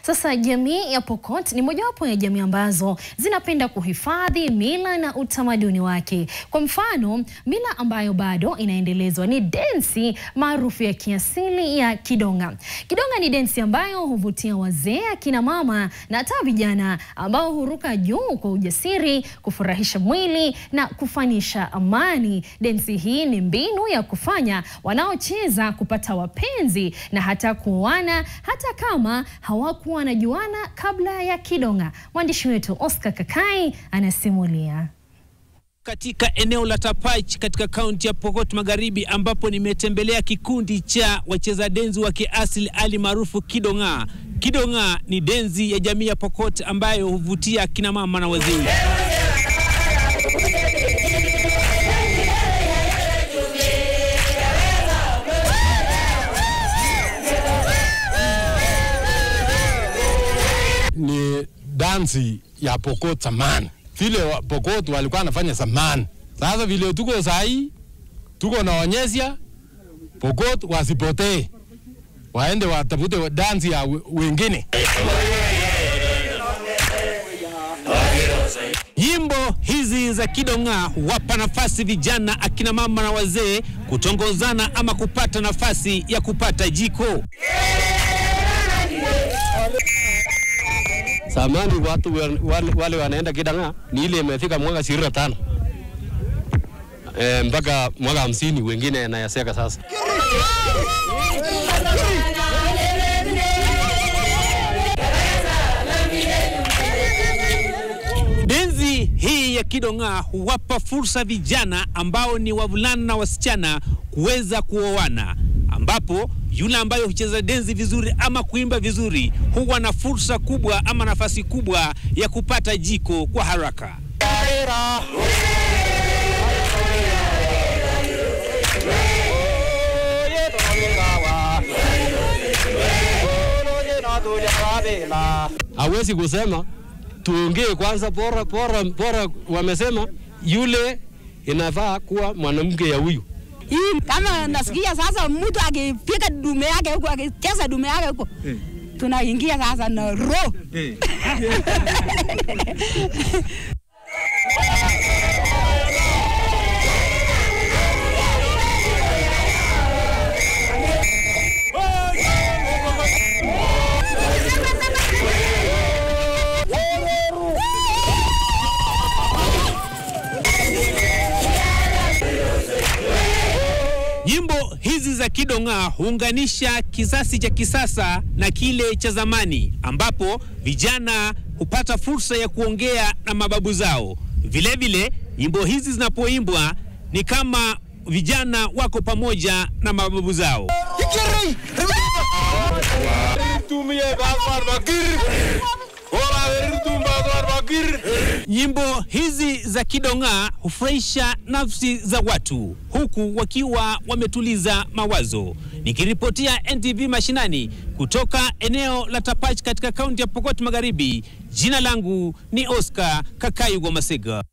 Sasa jamii ya Pokot ni mojawapo ya jamii ambazo zinapenda kuhifadhi mila na utamaduni wake. Kwa mfano, mila ambayo bado inaendelezwa ni densi maarufu ya kiasili ya Kidonga. Kidonga ni densi ambayo huvutia wazee, akina mama na hata vijana ambao huruka juu kwa ujasiri, kufurahisha mwili na kufanisha amani. Densi hii ni mbinu ya kufanya wanaocheza kupata wapenzi na hata kuoana hata kama hawakuwa wanajuana kabla ya Kidonga. Mwandishi wetu Oscar Kakai anasimulia. Katika eneo la Tapach katika kaunti ya Pokot Magharibi ambapo nimetembelea kikundi cha wacheza denzi wa kiasili ali maarufu Kidonga. Kidonga ni denzi ya jamii ya Pokot ambayo huvutia kina mama na wazee. Ni dansi ya Pokot zamani. Vile Pokot walikuwa wanafanya zamani. Sasa vile tuko sahi, tuko naonyesha Pokot wasipotee. Waende watafute dansi ya wengine. Nyimbo hizi za Kidonga huwapa nafasi vijana, akina mama na wazee kutongozana ama kupata nafasi ya kupata jiko. Zamani watu wale wanaenda Kidonga ni ile imefika mwaka 25 mpaka mwaka 50, wengine yanayaseka sasa. Denzi hii ya Kidonga huwapa fursa vijana ambao ni wavulana na wasichana kuweza kuoana, ambapo yule ambayo hucheza denzi vizuri ama kuimba vizuri huwa na fursa kubwa ama nafasi kubwa ya kupata jiko kwa haraka. Hawezi kusema tuongee kwanza, bora wamesema yule inafaa kuwa mwanamke ya huyu. Hii kama nasikia sasa mtu akipiga dume yake huko, akicheza dume yake huko, tunaingia sasa na roho. Nyimbo hizi za Kidonga huunganisha kizazi cha kisasa na kile cha zamani, ambapo vijana hupata fursa ya kuongea na mababu zao. Vile vile nyimbo hizi zinapoimbwa ni kama vijana wako pamoja na mababu zao. Nyimbo hizi za Kidonga hufurahisha nafsi za watu huku wakiwa wametuliza mawazo. Nikiripotia NTV mashinani kutoka eneo la Tapach katika kaunti ya Pokot Magharibi, jina langu ni Oscar Kakai wa Masega.